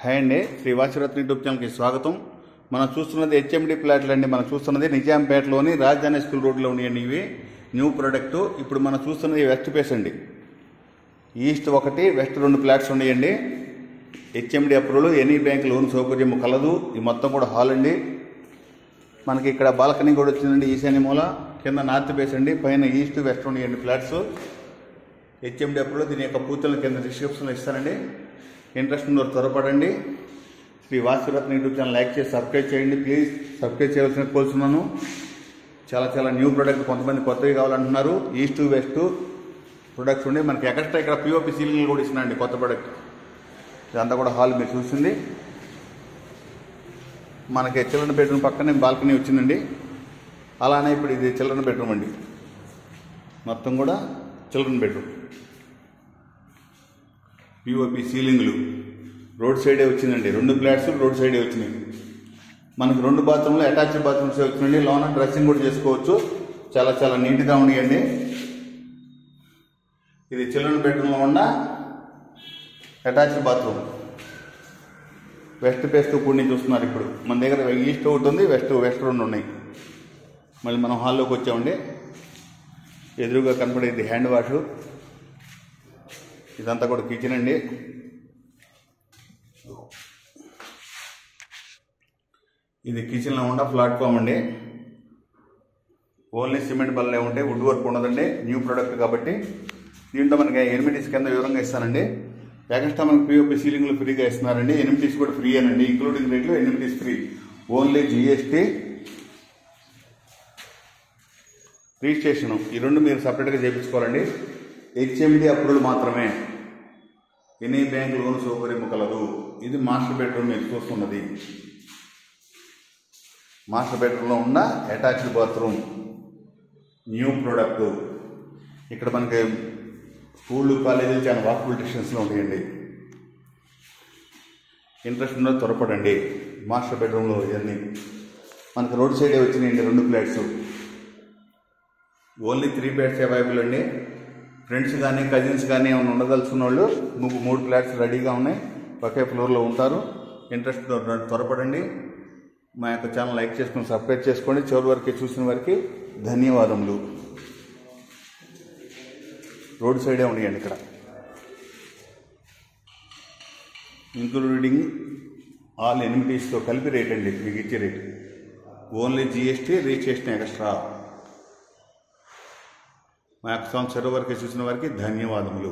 Hi అండి, Shri వాసిరత్న YouTube ఛానల్కి స్వాగతం. మనం చూస్తున్నది హెచ్ఎండి ప్లాట్లు అండి. మనం చూస్తున్నది నిజాంపేటలోని రాజధాని స్కూల్ రోడ్లో ఉన్నాయండి. ఇవి న్యూ ప్రోడక్ట్. ఇప్పుడు మనం చూస్తున్నది వెస్ట్ ఫేస్ అండి. ఈస్ట్ ఒకటి, వెస్ట్ 2 ఫ్లాట్స్ ఉన్నాయండి. HMD approval, any bank loan సౌకర్యం కలదు. ఈ మొత్తం కూడా హాల్ అండి. మనకి ఇక్కడ బాల్కనీ కూడా వచ్చిందండి. ఈశాన్య మూల, కింద నార్త్ ఫేస్ అండి. పైన ఈస్ట్ వెస్ట్ ఉన్నాయండి ఫ్లాట్స్. HMD approval. దీని యొక్క పూర్తులను కింద డిస్క్రిప్షన్లో ఇస్తానండి. ఇంట్రెస్ట్ ఉన్నవారు త్వరపడండి. శ్రీ వాసిరత్న యూట్యూబ్ ఛానల్ లైక్ చేసి సబ్స్క్రైబ్ చేయండి. ప్లీజ్ సబ్స్క్రైబ్ చేయవలసిన కోరుతున్నాను. చాలా న్యూ ప్రోడక్ట్, కొంతమంది కొత్తవి కావాలంటున్నారు. ఈస్ట్ వెస్ట్ ప్రొడక్ట్స్ ఉండి మనకి ఎక్స్ట్రా ఇక్కడ పిఓపి సీలింగ్ కూడా ఇస్తున్నాండి. కొత్త ప్రోడక్ట్ ఇదంతా కూడా హాల్ మీరు చూసింది. మనకి చిల్డ్రన్ బెడ్రూమ్ పక్కనే బాల్కనీ వచ్చిందండి. అలానే ఇప్పుడు ఇది చిల్డ్రన్ బెడ్రూమ్ అండి. మొత్తం కూడా చిల్డ్రన్ బెడ్రూమ్. పిఓపి సీలింగ్లు రోడ్ సైడే వచ్చిందండి. 2 ఫ్లాట్స్ రోడ్ సైడే వచ్చినాయి. మనకి 2 బాత్రూమ్లు అటాచ్డ్ బాత్రూమ్స్ వచ్చినండి. లోన డ్రెస్సింగ్ కూడా చేసుకోవచ్చు. చాలా నీట్గా ఉన్నాయండి. ఇది చిల్డ్రన్ బెడ్రూమ్లో ఉన్న అటాచ్డ్ బాత్రూమ్. వెస్ట్ ఫేస్ కూడిని చూస్తున్నారు. ఇప్పుడు మన దగ్గర ఈస్ట్ ఒకటి ఉంది, వెస్ట్ 2 ఉన్నాయి. మళ్ళీ మనం హాల్లోకి వచ్చామండి. ఎదురుగా కనపడేది హ్యాండ్ వాష్. ఇదంతా కూడా కిచెన్ అండి. ఇది కిచెన్లో ఉన్న ప్లాట్ఫామ్ అండి. ఓన్లీ సిమెంట్ బల్లే ఉంటాయి, వుడ్ వర్క్ ఉండదండి. న్యూ ప్రోడక్ట్ కాబట్టి దీంట్లో మనకి ఎనిమిటీస్ కింద వివరంగా ఇస్తానండి. ఎక్స్ట్రా మనకి పిఓపి సీలింగ్లు ఫ్రీగా ఇస్తున్నారండి. ఎనిమిటీస్ కూడా ఫ్రీ అనండి. ఇంక్లూడింగ్ రేట్లో amenities free. Only GST, registration ఈ 2 మీరు సపరేట్గా చేయించుకోవాలండి. హెచ్ఎండి అప్రూవల్ మాత్రమే. ఎనీ బ్యాంక్ లోన్ సౌకర్యం కలదు. ఇది మాస్టర్ బెడ్రూమ్ మీరు చూస్తున్నది. మాస్టర్ బెడ్రూమ్లో ఉన్న అటాచ్డ్ బాత్రూమ్, న్యూ ప్రోడక్ట్. ఇక్కడ మనకి స్కూళ్ళు, కాలేజీలు చాలా వాకబుల్ డిస్టెన్స్లో ఉంటాయండి. ఇంట్రెస్ట్ ఉన్నది త్వరపడండి. మాస్టర్ బెడ్రూమ్లో ఇవన్నీ మనకి రోడ్ సైడే వచ్చినాయండి. 2 ఫ్లాట్స్. ఓన్లీ 3 ఫ్లాట్స్ అవైలబుల్ అండి. ఫ్రెండ్స్ కానీ కజిన్స్ కానీ ఏమైనా ఉండదలుచుకున్న వాళ్ళు 3 ఫ్లాట్స్ రెడీగా ఉన్నాయి. ఒకే ఫ్లోర్లో ఉంటారు. ఇంట్రెస్ట్ త్వరపడండి. మా యొక్క ఛానల్ లైక్ చేసుకుని సబ్స్క్రైబ్ చేసుకోండి. చివరి వరకు చూసిన వారికి ధన్యవాదములు. రోడ్ సైడే ఉన్నాయండి. ఇక్కడ ఇంక్లూడింగ్ ఆల్ ఎనిమిటీస్తో కలిపి రేట్ అండి. మీకు ఇచ్చే rate only GST, registration extra. మా యొక్క ఛానల్ చివరి వరకు చూసిన వారికి ధన్యవాదములు.